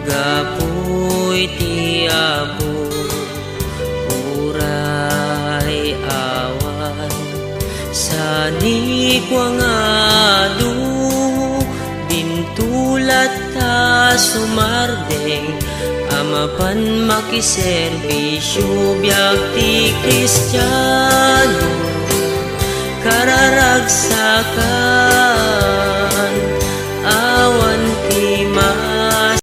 gapoy ti Apo, uray awan sani kwa ngadu, bintulat ta sumardeng, amapan makiserbisyo biag ti Kristiyano, kararagsakan awan ti masarakan,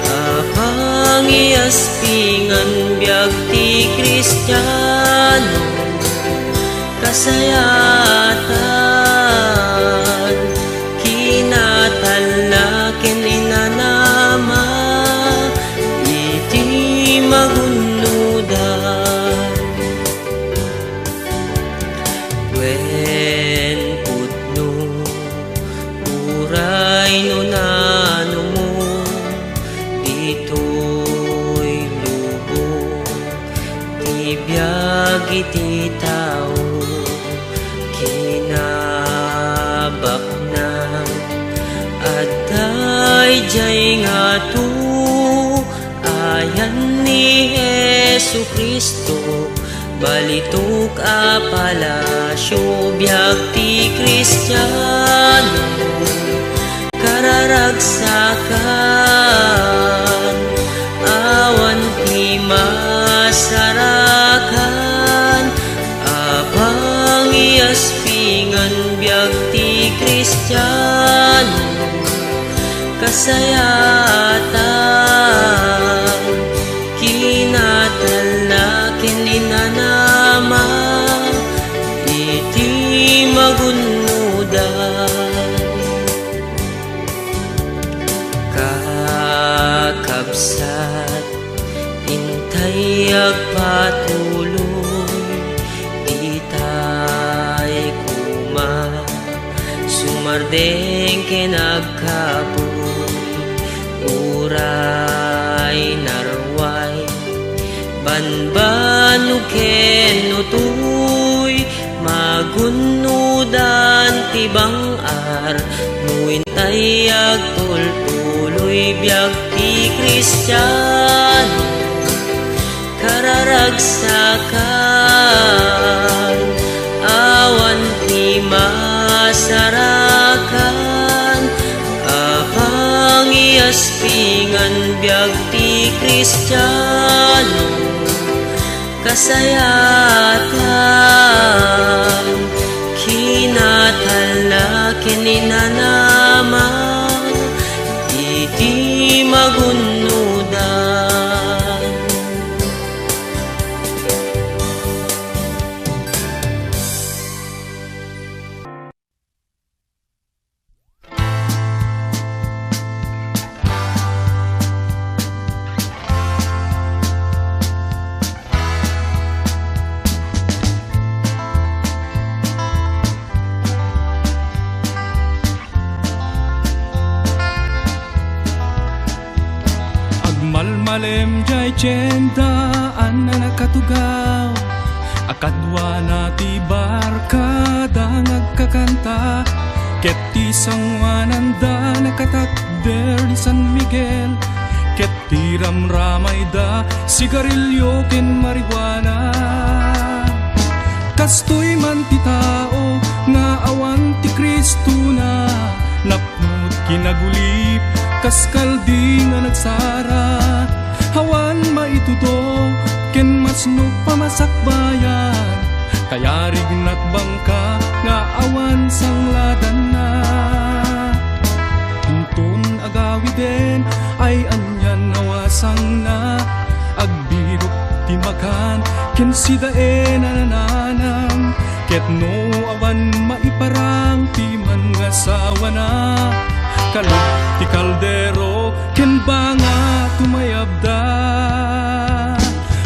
apang iaspingan biag ti Kristiyano, kasayatan kinatalakin inanama iti magunudan. Wen putno uray no nano mo, dito'y lubong ti biag iti tao, kinabak na at dayjay nga to ayan ni Jesu Kristo, balitok a palasyo biag ti Kristiyano, kararagsakan awan ti masarakan, apang iaspingan biag ti Kristiyano, kasayatan kinatalakin inanama iti magunudan. Kakabsat intay agpatuloy, itay kuma sumardeng kinagkapoy, uray narway banbanu ken utoy, magunudan ti bangar muintay agtultuloy biag ti Kristiyano, kararagsakan awan ti masarakan, apang iaspingan biag ti Kristiyano, kasayatan kinatalakin inanama iti magunudan. Malmalem jay tiyendaan na nakatugaw, akadwa na ti barkada nagkakanta, ket ti sangwananda nakatakder ni San Miguel, ket ti ramramay da sigarilyo ken marijuana. Kastoy man ti tao nga awan ti Kristo na napnut kinagulip, kaskaldi nga nagsara, hawan maitudo ken masno pamasakbayan, kayarig natbangka nga awan sangladan na. Hinton agawiden ay anyan nawasang na, agbirok ti makan ken sidae nananang, ket no awan maiparang ti man nga sawa na, kalog ti kaldero ken banga tumayabda.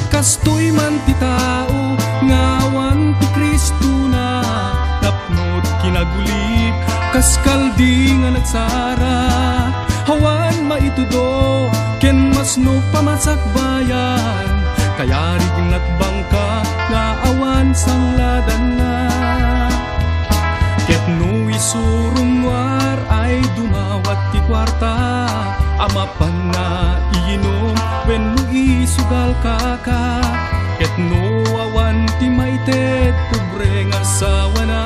Kastoy man ti tao ngawan ti Kristo na napnot kinagulip, kaskaldi nga nagsara, hawan maitudo ken masno pamasakbayan, kayarig natbangka nga awan sangladan na. Ket no isurunwar ay dumawat ti kwarta, apan na iinom wenno isugal kaka ket no awan ti maited pobre nga asawa na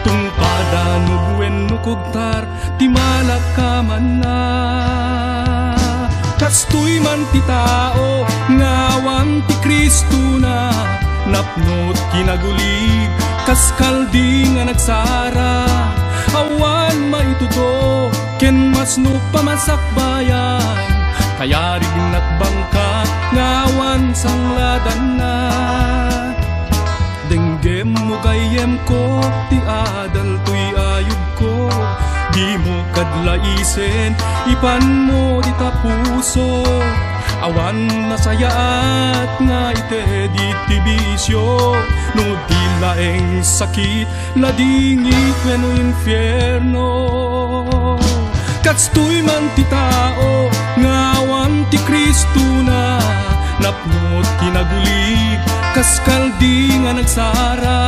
tungpada no wenno kugtar ti malakaman na kastoy man ti tao ngawan ti Kristo na napnot kinagulig kaskaldi nga nagsara awan maituto ken masno pamasakbayan kaya rignat bangkat ngawan sangladan na denggem mo kayem ko ti adal tuy ayub ko di mo kadlaisen ipan mo di tapuso awan nasayaat nga ite di tibisyo no di laeng sakit na dingit wenno infierno katstoy man ti tao ngawan ti Kristo na napnot kinagulig kaskaldi nga nagsara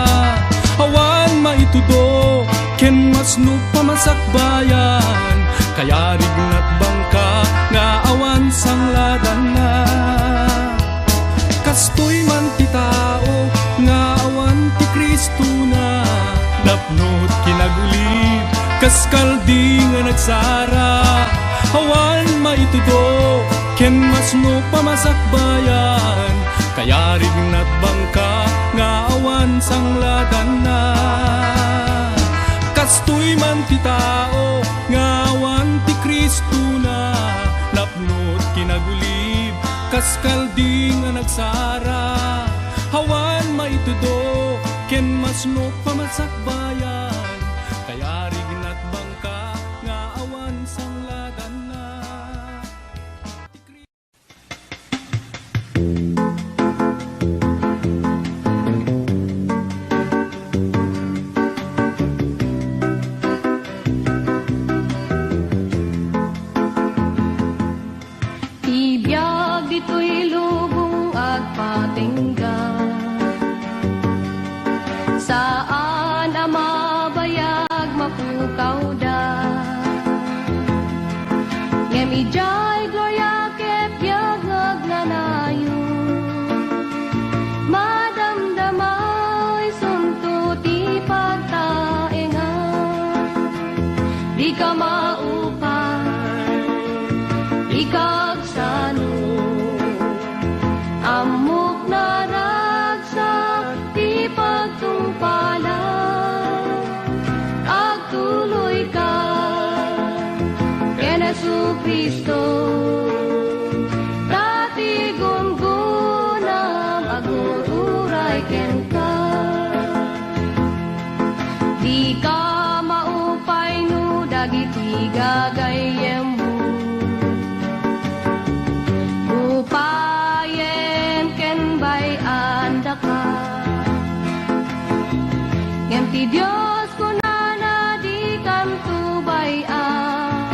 awan maitudo ken masno pamasakbayan kaya rignat bangka nga awan sangladan na kastoy man ti tao nga awan ti Kristo na napnot kinagulig kaskaldi nga nagsara awan maitudo ken masno pamasakbayan kaya rignat bangka nga awan sangladan na kastoy man ti tao ngawan ti Kristo na napnot kinagulig kaskaldi nga nagsara awan maitudo ken masno pamasakbayan kaya rignat bangka nga awan sangladan na Ibiyag dito'y lubong at patinggan saan ang mabayag mapukaw da ngem ijay gloria ket yag nagnanayo madamdamay sunto ti pagtaengan di ka maupay di kagsano amok na ragsak ti pagtungpalan agtuloy ka ken Jesucristo dati gungunam agururay ken ka di ka maupay no dagiti gagayem upayen ken bayan daka ngem ti Dios kunana di kantu bayan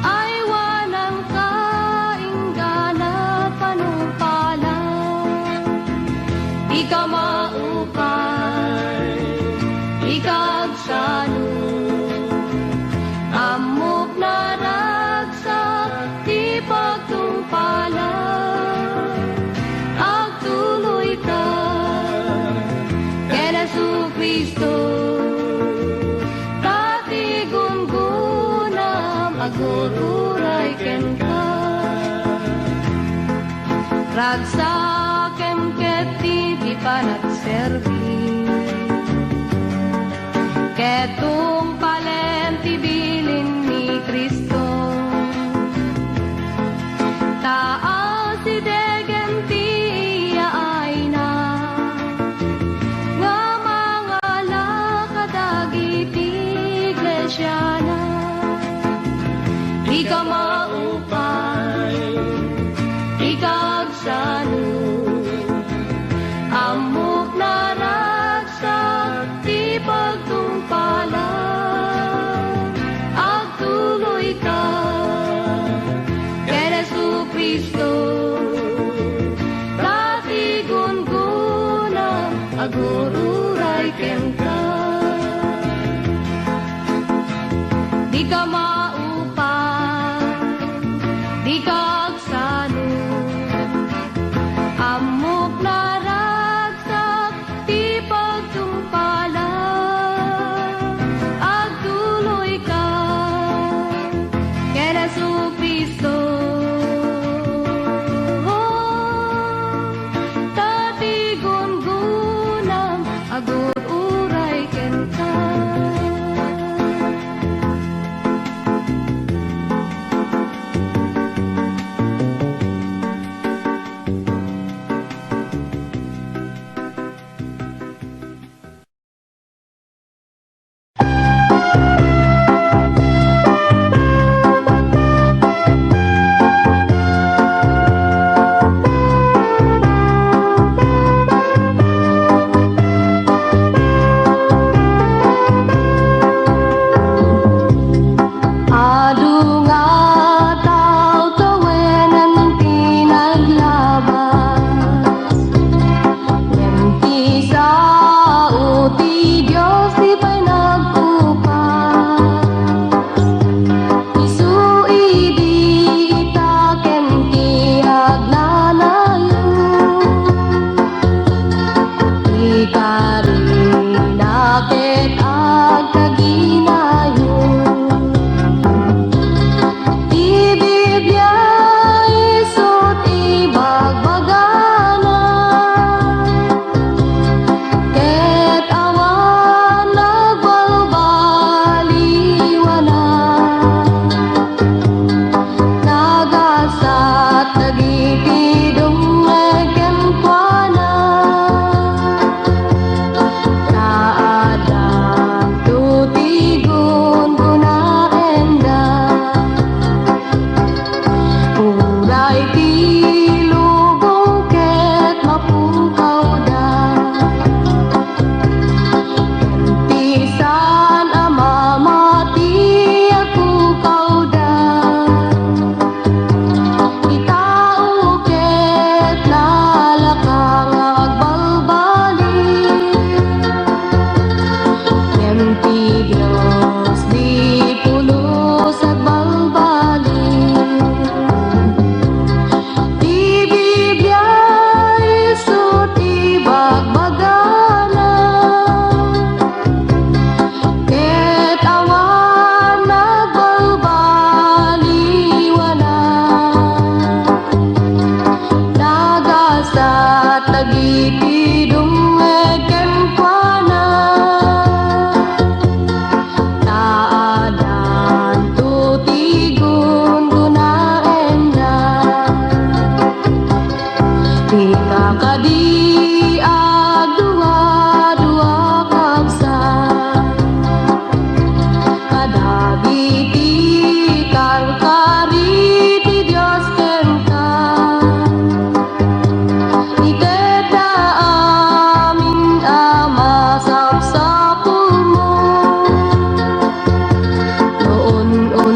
ay wanang kainggana panumpalan di ka maupay di kagsano amok na ragsak di pagtungpalan agtuloy ka ken Jesucristo dati gungunam agururay ken ka ragsakem ket ti panagserbi ketong palen ti bilin ni Kristo taas si degen ti yaay na nga mga lakadagiti iglesia na di ka maupay di kagsano amok na ragsak ti pagtungpalan agtuloy ka ken Jesucristo dati gungunam agururay ken ka di ka maupay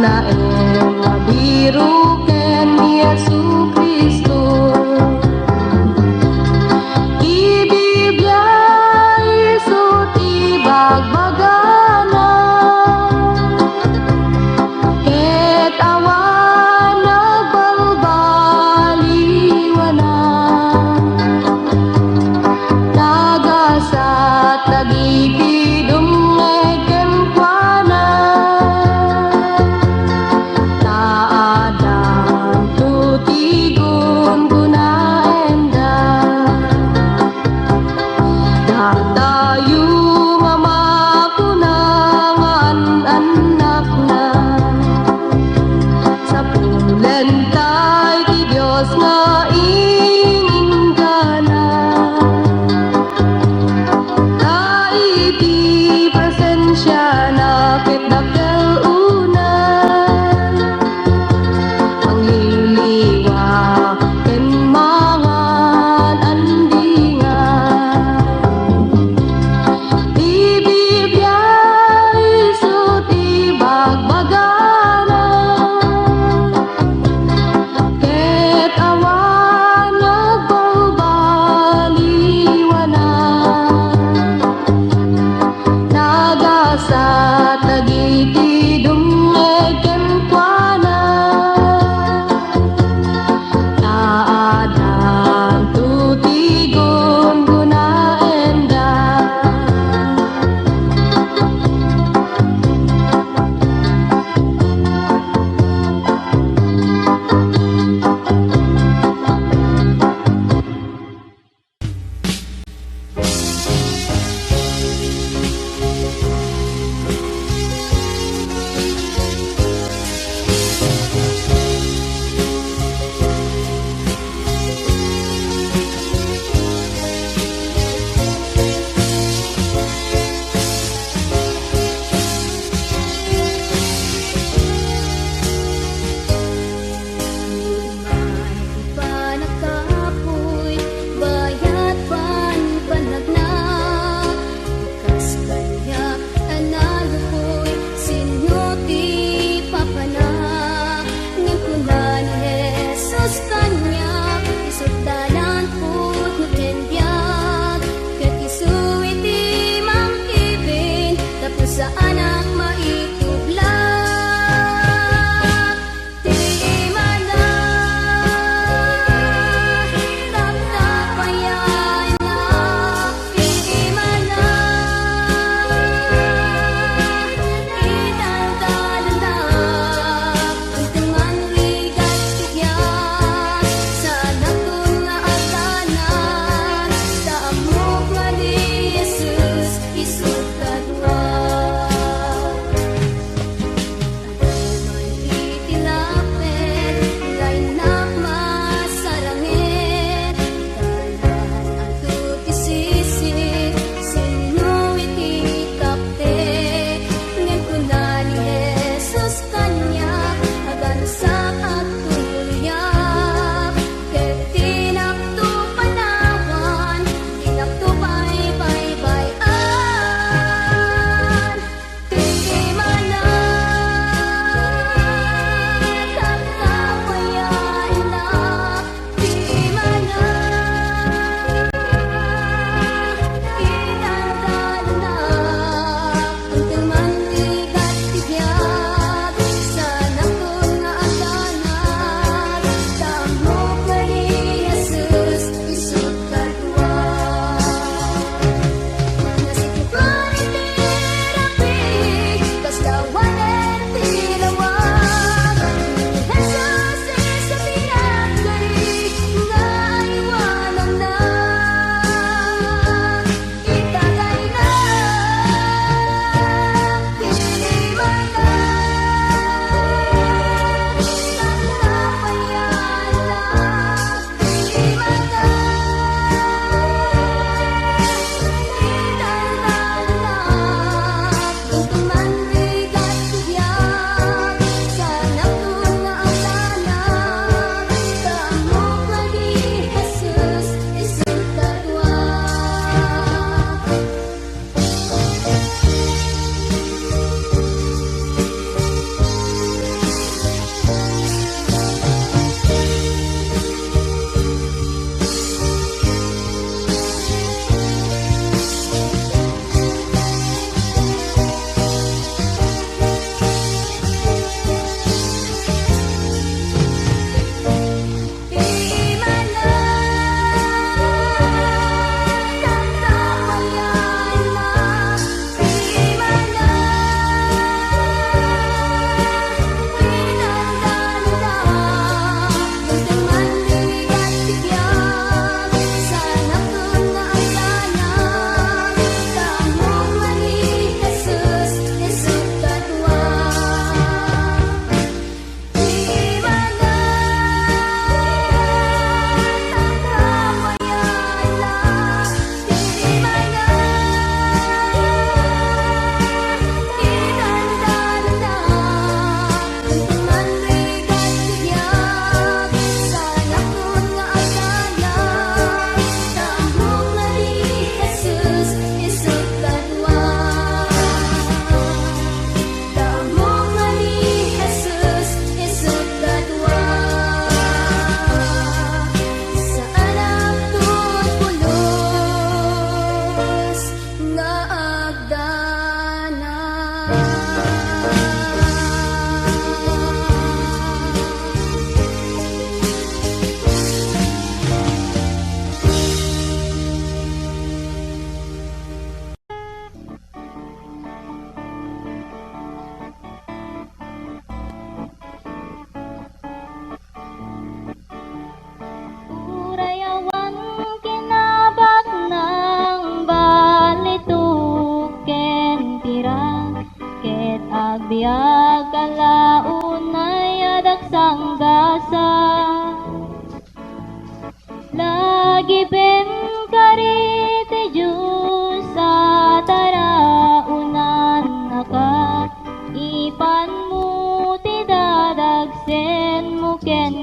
Unaen nga biru ken ni Yesu Kristo. Ibibya isu tibagbagana, ket awan nagbalbaliwana. Nagasat nagipidum ngeken kuana,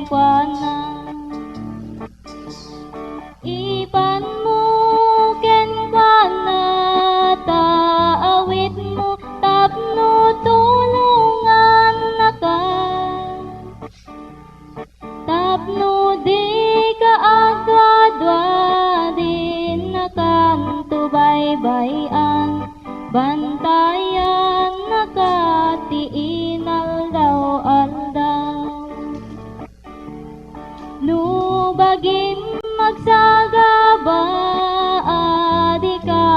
kuana. Ipan mo ken kuana, taawit mo tapno tulungan naka. Tapno di ka agwadwa din nakan tubay-bayan, bantayan nakatiinal aldaw. Nubagin magsagaba, di ka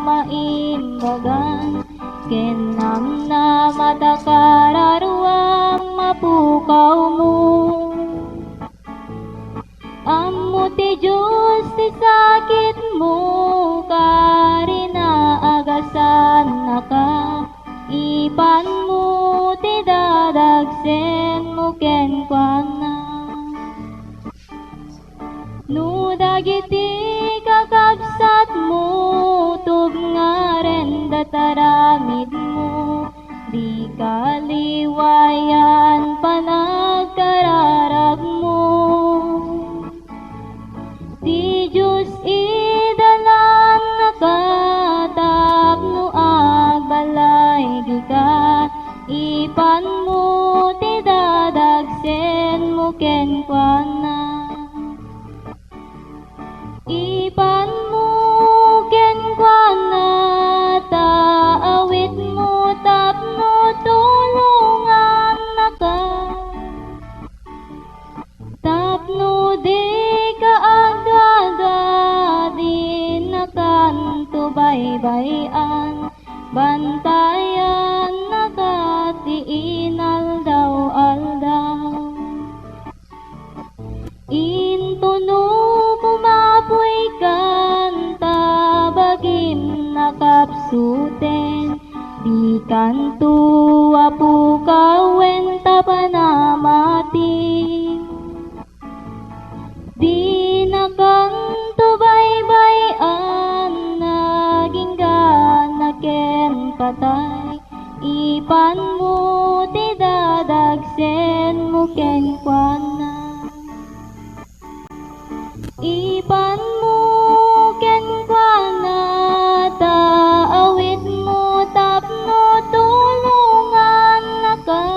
maimbagan, kenam na matakararuang mapukaw mo. Amo ti Diyos ti sakit mo, karina agasan naka. Ipan mo ti dadagsen mo ken kuana. No dagiti kakabsat mo, tub nga ren dataramid mo, di kaliwayan panagkararag mo. Di Diyos idalan nakatapno agbalay ka. Ipan mo ti dadagsen mo ken kuana. Ipan mo ken kuana, taawit mo tapno tulungan naka. Tapno di ka agada din nakan tubay-bayan, bantayan nakatiinal aldaw. Intuno kumapoy kan tabagim nakapsuten, di kanto apu kawen tapanamati. Di nakanto bay-bayan, naging ganaken patay. Ipan mo ti dadagsen mo ken kuana. Ipan mo ken kuana, taawit mo tapno tulungan naka.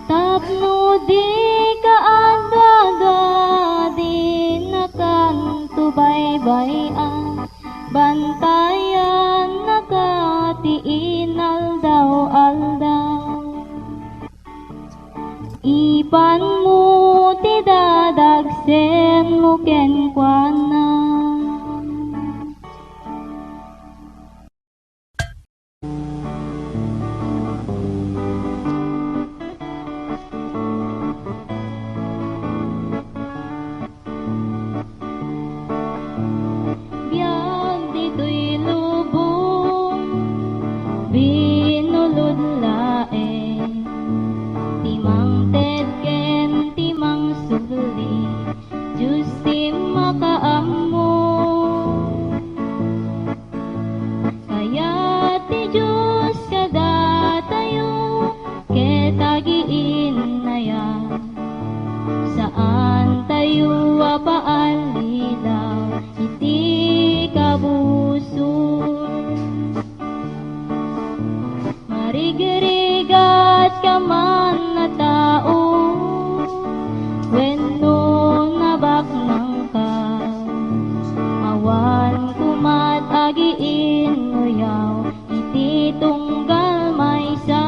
Tapno di ka agada din nakan tubay-bayan, bantayan nakatiinal aldaw. Ipan mo ti dadagsen mo ken kuana. Biag dito'y lubong, binulod laeng, timang ted ken timang sugli, Diyos ti makaammo. Kaya ti Diyos kada tayo, ketagiin na yan. Saan tayo apaalilaw, iti kabusor. Marigrigat ka man na tao, wenno nabaknang ka. Awan kumat agiin nguyaw, iti tunggal maysa.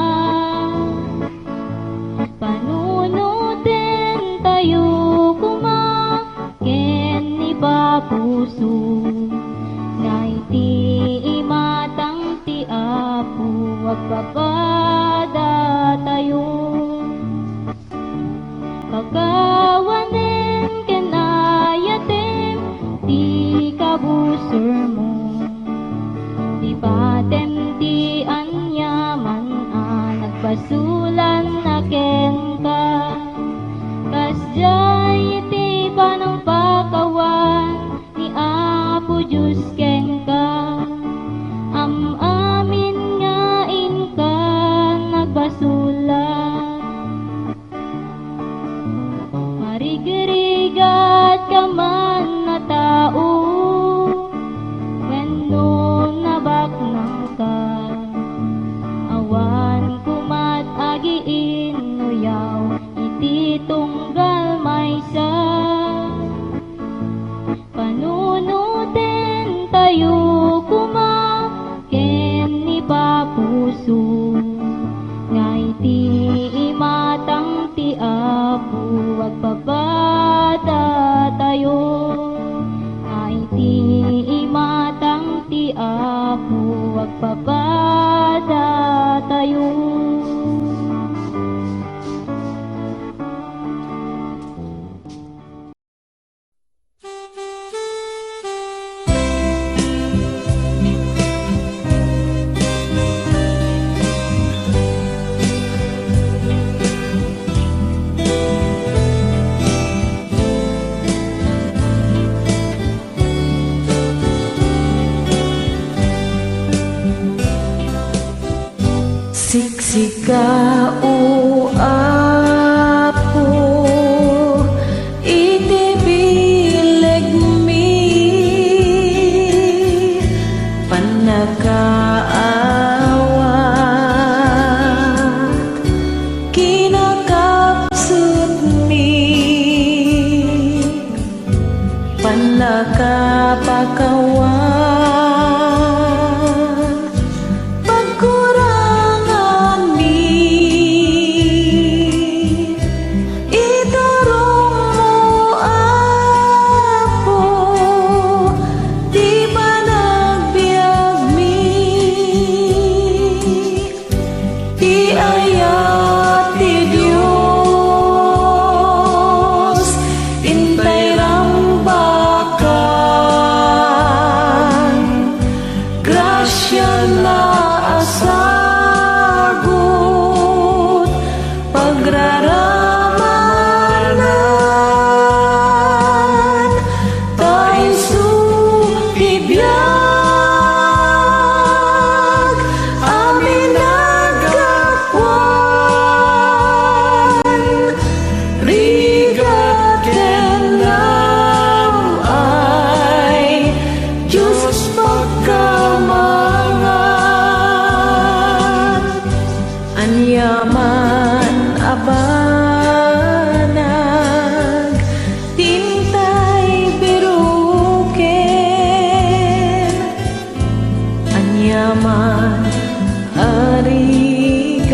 Panunutin tayo kuma, ken ipapuso, nga iti imatang ti Apo, agpapada tayo. Kagawanen ken ayatem, ti kabusor mo, di batem ti anyaman nagbasulan na ken ka. Kasjay iti panang pakawan, ni Apo Diyos ken ka. Amin nga in ka nagbasulan. ti imatang ti Apo agpabada tayo. Ay ti imatang ti Apo agpabada tayo. Siksika o Apo, iti bileg mi, panakaawat, kinakapsut mi, panakapakawan. Anyaman abanag, tintay biruken. Anyaman arigat,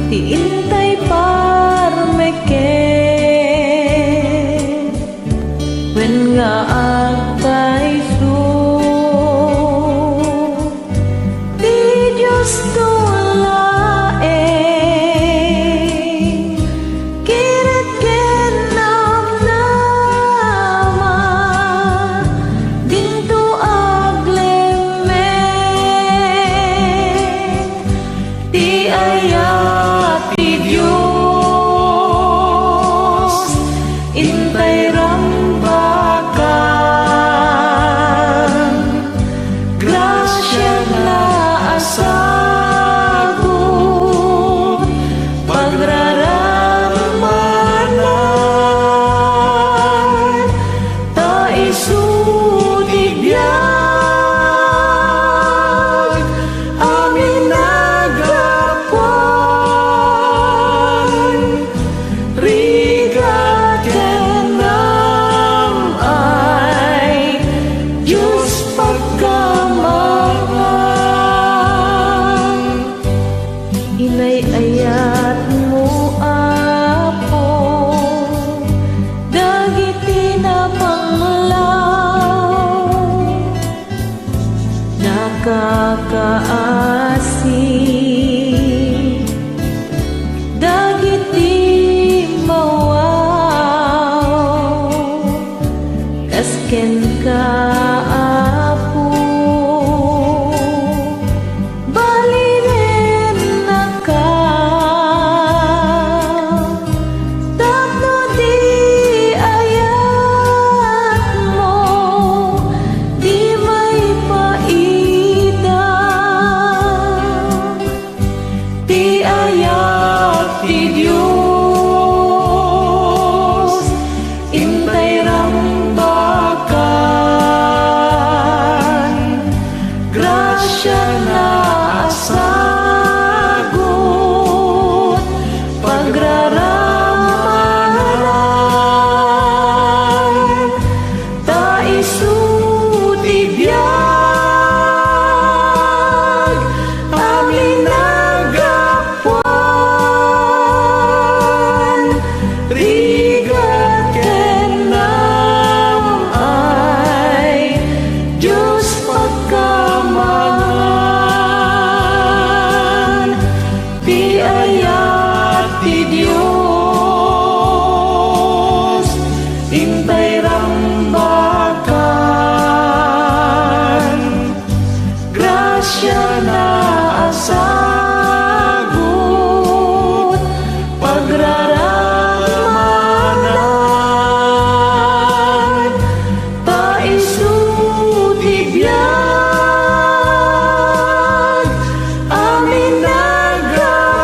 tintay parmeken. When nga agtay su, di Diyos inay-ayat mo Apo, dagiti na panglaw, nakakaasi, dagiti mawaw, kasken ka Apo. ayat ti Dios intay rambakan grasya na asagot pagraramanan ta isu ti biag amin nagrakwan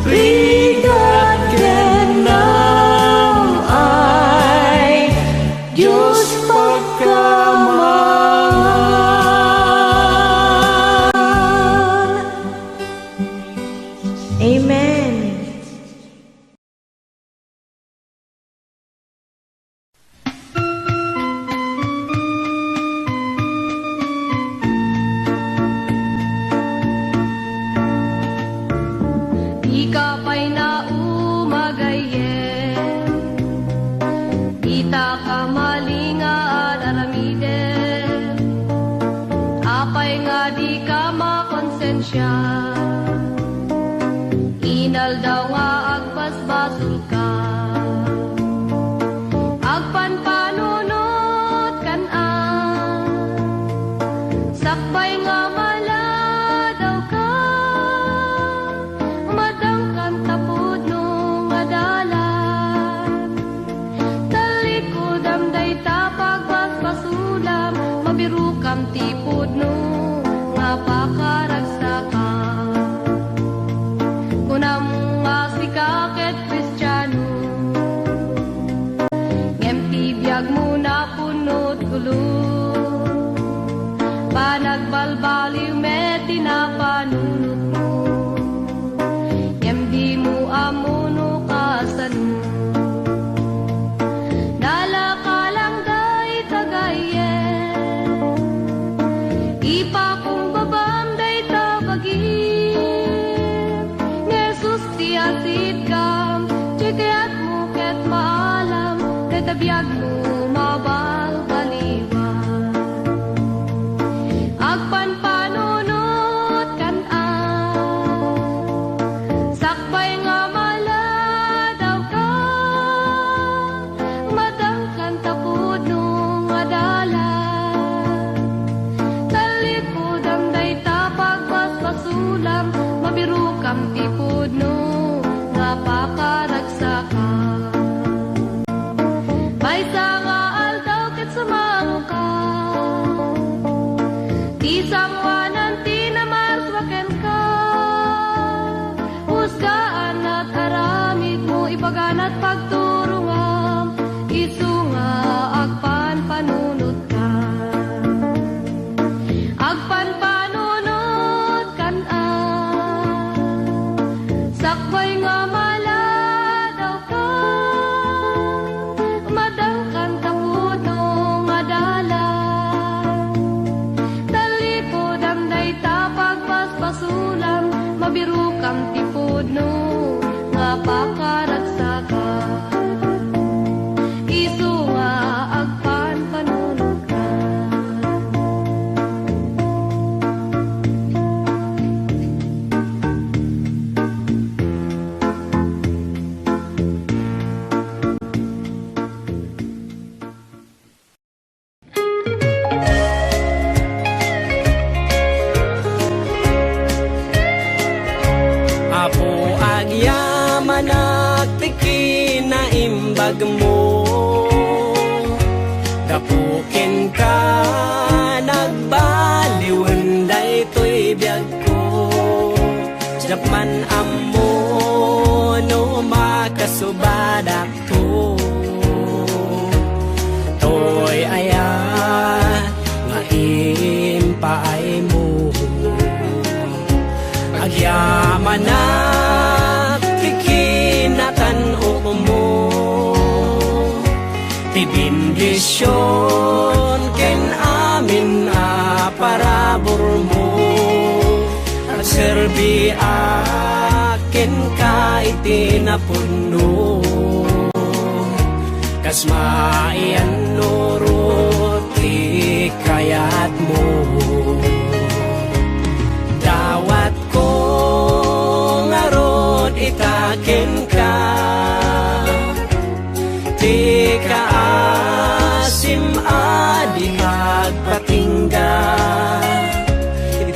ligat kenam ay Diyos pagkamangan. Amen. Ika pa'y naumagayen, ita ka malingaan aramiden, apay nga di ka makonsensya, inal daw nga agpasbasol ka, agpanpanunot kan sakbay nga mala daw ka, umadangkan tapod no madalan, talikod am day tapag paspasulam, mabiru kam tipod no nga pakaragsa kunam nga sikaket Kristiyano, ngem tibiyag mo na punot gulo, panagbalbaliw met tinapanunot mo, ngem di mo amuno kasano, nalakalang day tagayen, ipa kung babam day tabagin, Jesus ti asid kam, tsikayat mo ket maalam, tetabiyag mo mabalbaliwan. Agpanpanunot kan sakbay nga mala daw ka, madangkan tapod no madalan, talikod ang day tapag paspasulam, mabiru kam tipod no nga pakaragsakan. May nga aldaw ket sumamo ka, di sangwanan ti namarswaken ka, husgaan at aramid mo ipaganat pagturungam, isu nga agpanpanunot ka, agpanpanunot kan sakbay nga mala daw ka, madangkan tapod no madalan, talikod am day tapag paspasulam, mabiru kam tipod no nga pakaragsakan, isu nga agpanpanunot ka. Apo agyaman nagtiki na imbag mo, dapukin ka nagbaliwan day to'y biyag ko, japman amo no makasubadak to, to'y aya nga impaay mo, agyaman na kikinatan mo, tibindisyon ken amin parabor mo, at serbi akin ka itinapuno, kas maian nurut ikayat mo.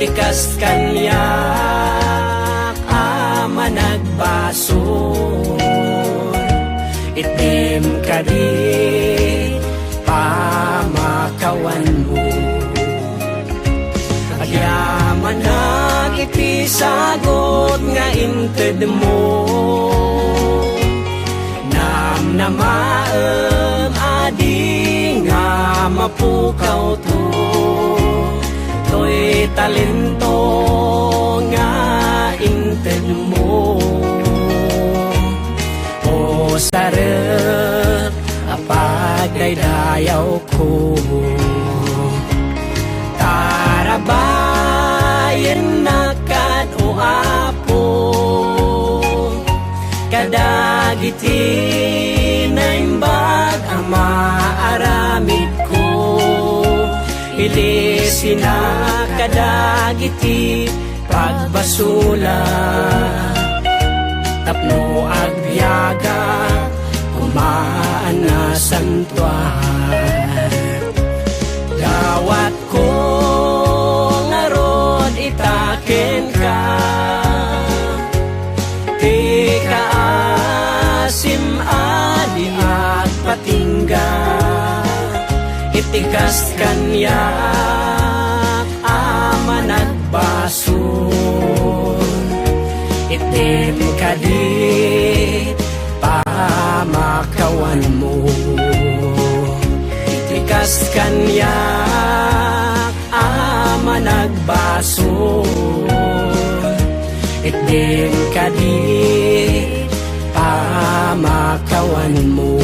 itikas kanyak ama nagbasol, itim ka di pamakawan mo. Agyaman iti sagot nga inted mo, namnamaem adi nga mapukaw to, to'y talento nga inted mo. O sarap apagdaydayaw ko, tarabayan na kad o apo, kadagiti na imbag ang maaramid ko, ilisin na kadagiti pagbasula, tapno agbiyaga kumaan na santuan. Gawat ko nga rod itaken ka, ti kaasim adi at patingga, itikas kanyak ama nagbason, itim kadit pamakawan mo. Itikas kanyak ama nagbason, itim kadit pamakawan mo.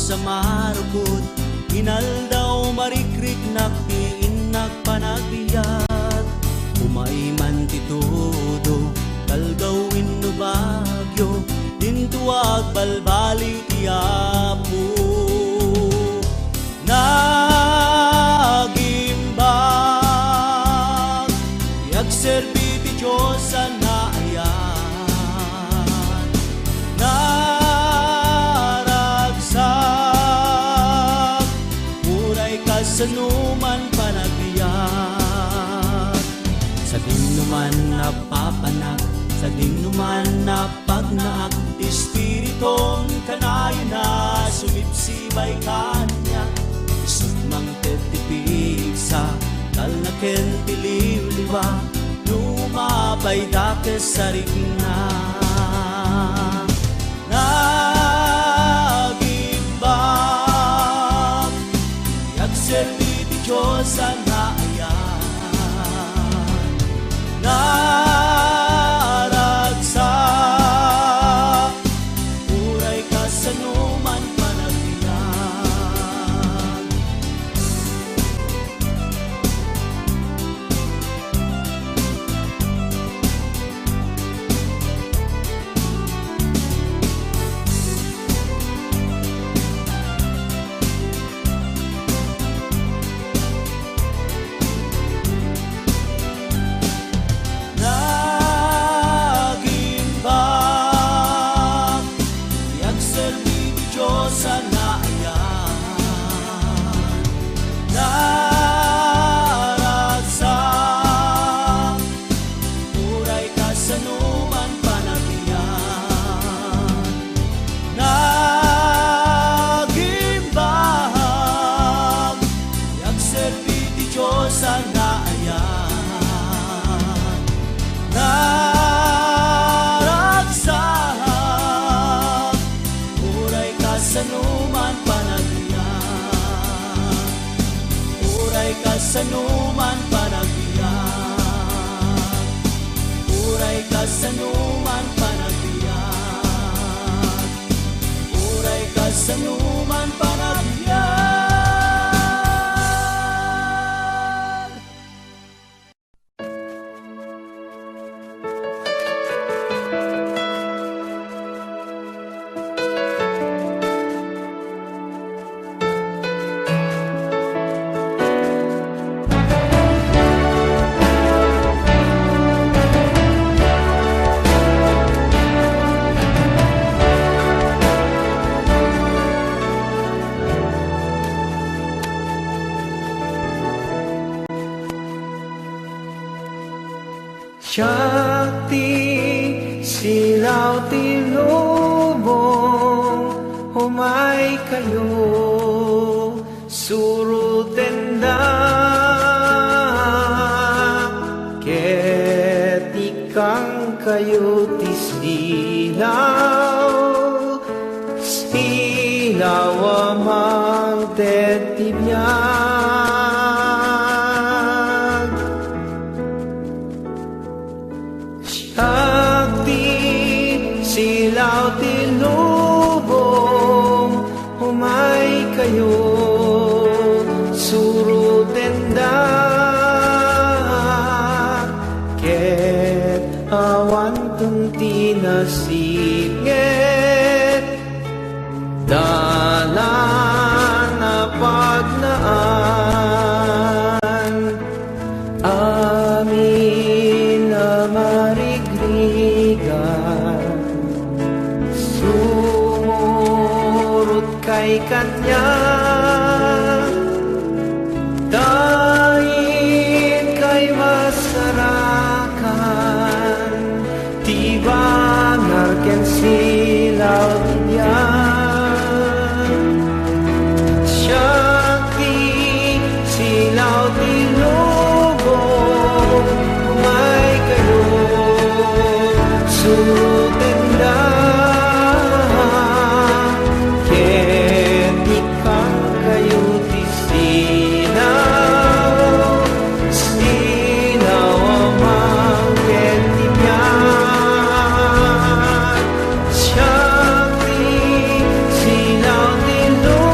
sa marukod, inaldaw marikrik naktiin nagpanagbiyak. Umay man ti todo, talgawin no bagyo, dintuag balbali ti Apo. Nagimbag, yagserbi ti Diyos sa naayan. Naragsak, uray kasanuman panagbiyak. Sa dinuman napapanak, sa dinuman napagnaak, Espiritong kanayo na sumipsibay kanya. Isumang tetipig sa talnaken tiliw-liwa, lumabay dakes sa rigna. Nagimbag, yagserbi ti Diyos sa naayan. Naragsak, uray kasanuman panagbiyak. Nagimbag, yagserbi ti Diyos sa naayan. Naragsak, uray kasanuman panagbiyak. Nagimbag, yagserbi ti Diyos sa naayan. Naragsak, uray kasanuman panagbiyak. Uray kasanuman panagbiyak. Uray kasanuman panagbiyak. Uray kasanuman panagbiyak. Shakti silaw tilubong, humay kayo surutenda. Ket ikang kayo tisdilaw, silaw amang tetibiyag. Shakti silaw tilubong, humay kayo surutenda. Ket awan tunti nasingit, dalan na pagnaan. Amin na marigrigan, sumurot kay kanya. Dahil kay masarakan, tibangar ken silaw diyan. Shakti silaw tilubong, humay kayo surutenda. Ket ikang kayo tisinaw, sinaw amang ket tibiyag. Shakti silaw tilubong,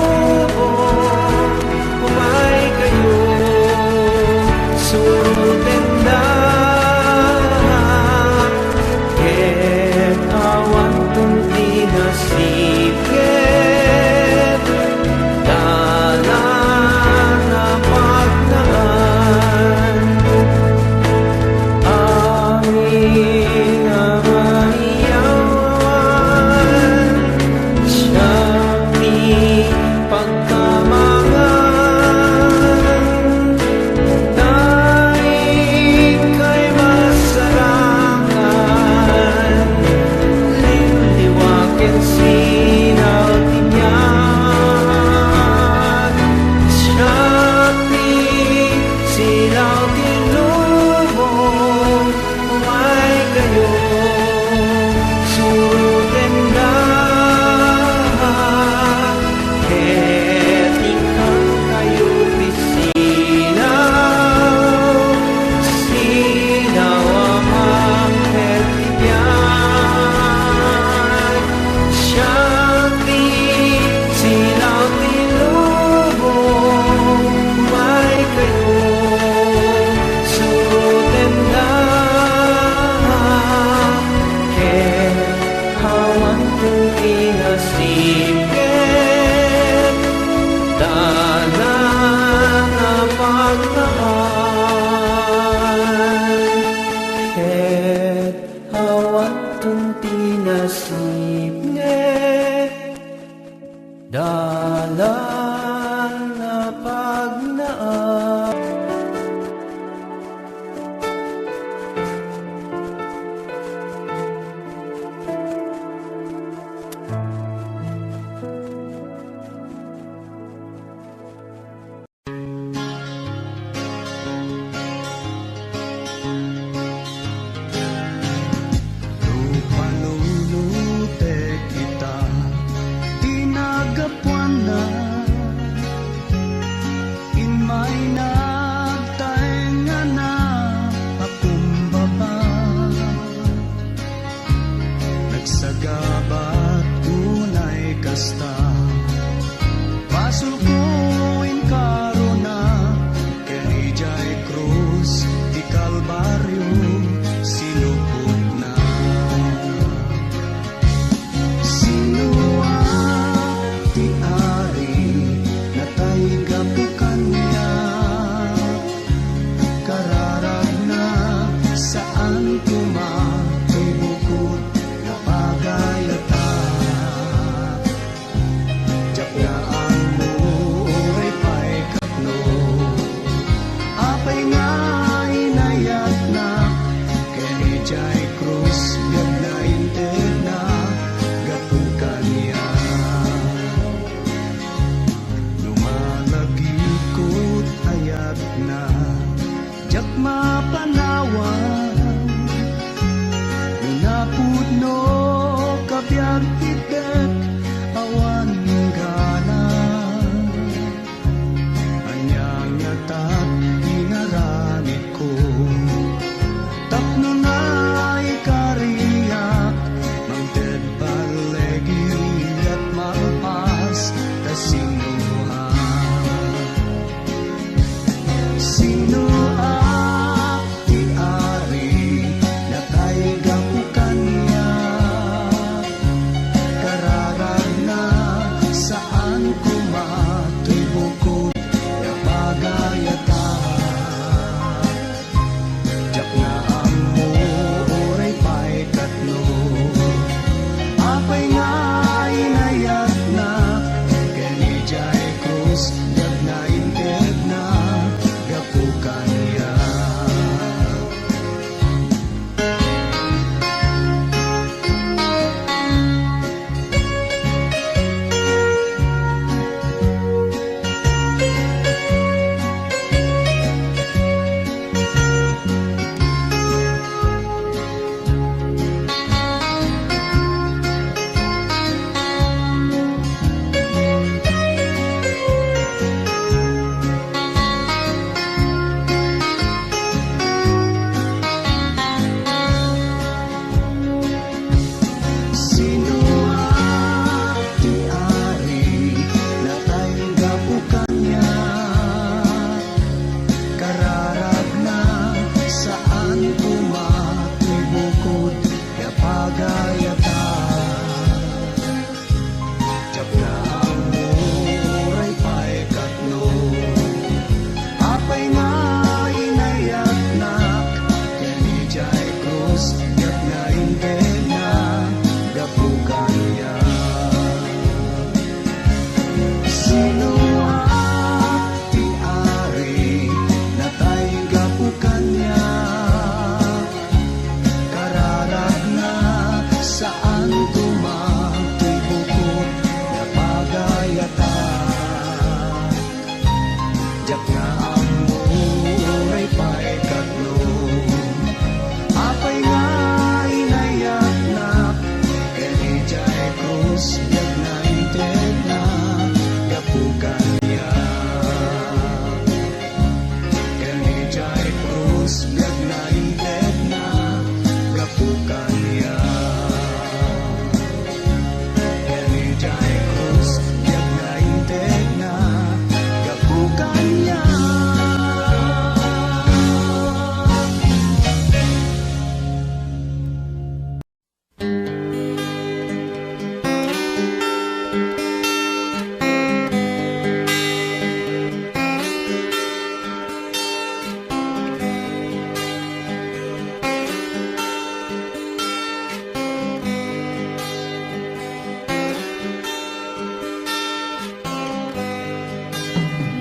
na jak mapanawan minapudno kabyag itet awan gana anyang yatat inaranit ko tapno na ikariyak mangted balegi at malpas kasinuhan sino at tiari na tayo gapukan niya kararag na saan kumatoy bukod na bagayata jak na ang oray pa'y katno apay nga inayat na kani jay krus jak na inted na gapukan niya sino at tiari na tayo gapukan niya kararag na saan kumatoy bukod na pagayata jak na ang oray pa'y katno apay nga inayat na kani jay krus jak na inted na gapukan niya sino at tiari na tayo gapukan niya kararag na saan kumatoy bukod na pagayata jak na ang oray pa'y katno apay nga inayat na kani jay krus jak na inted na gapukan niya kani jay krus jak na inted na gapukan niya kani jay krus jak na inted na gapukan niya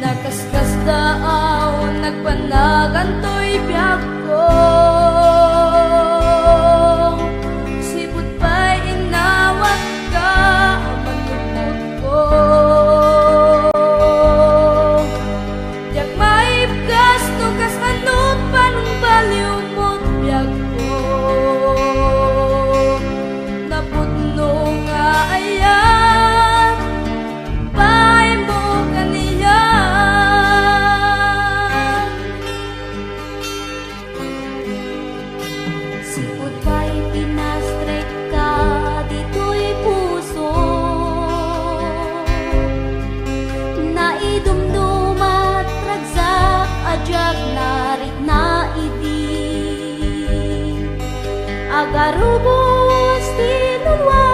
Nakaskas daaw, nagpanagantoy biyak ko sipot pa'y inawat ka matupot ko yak maipgas nukas anot panong baliw mo't biyak ko napudno nga ayan pa'y mo kaniya sipot pa'y pinastrek ka dito'y puso naidumdumat ragsak ajag narit na idi agarubos tinulwa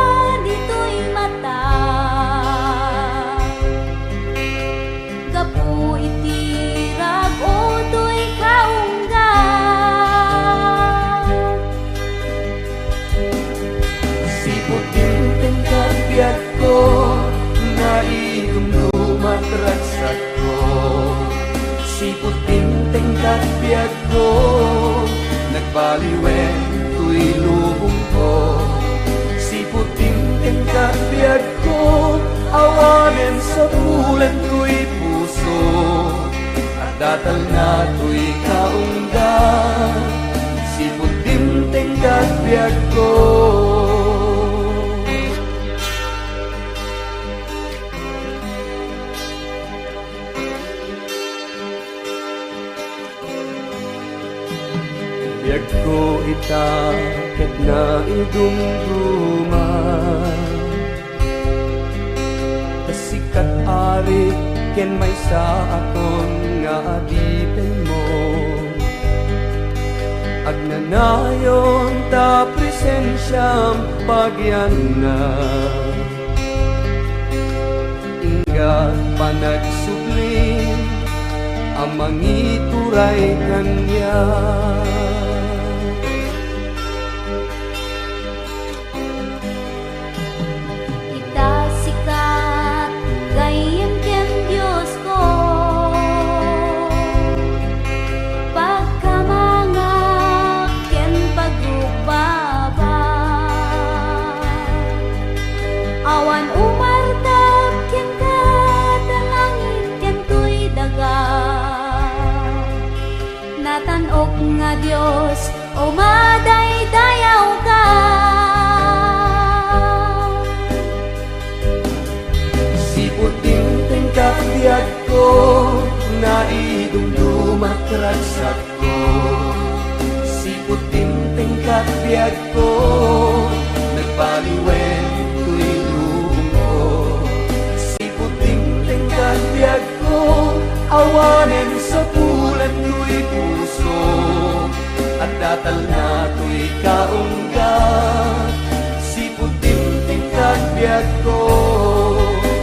dito'y mata gapu itirag o to'y kaungga Siputin tengkabiat ko naidumdumat ragsat ko siputin tengkabiat ko nagbaliwen tuy lubong ko siputin tengkabiat ko awanen sa bulan tuy puso at datal na to'y kaungga, sipot dimteng katbiag ko. Biag ko ita, ket na idumduma, kasikat ari, ken may sa akon nga adipen mo. Agnanayon ta presensyam pagyan na, ingat panagsubli amang ituray kanya. Natanok nga Diyos, o madaydayaw ka. Sipot dimteng katbiag ko, naidumdumak ragsak ko. Sipot dimteng katbiag ko, nagbaliwen to'y lubong ko. Sipot dimteng katbiag ko, awanen sa pulan to'y puso, at datal na to'y kaungga, sipot dimteng katbiag ko.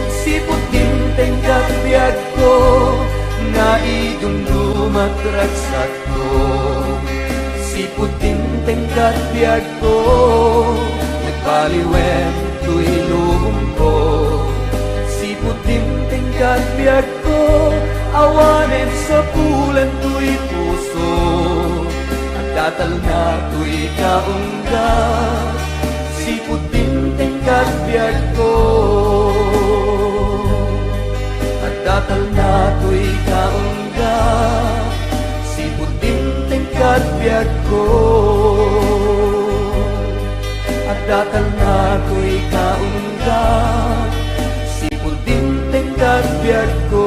Sipot dimteng katbiag ko, naidumdumak ragsak ko. Sipot dimteng katbiag ko, nagbaliwen to'y lubong ko. Sipot dimteng katbiag ko, awanen sa pulan to'y puso, at datal na to'y kaungga, sipot dimteng katbiag ko. At datal na to'y kaungga, sipot dimteng katbiag ko. At datal na to'y kaungga, sipot dimteng katbiag ko.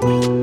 Thank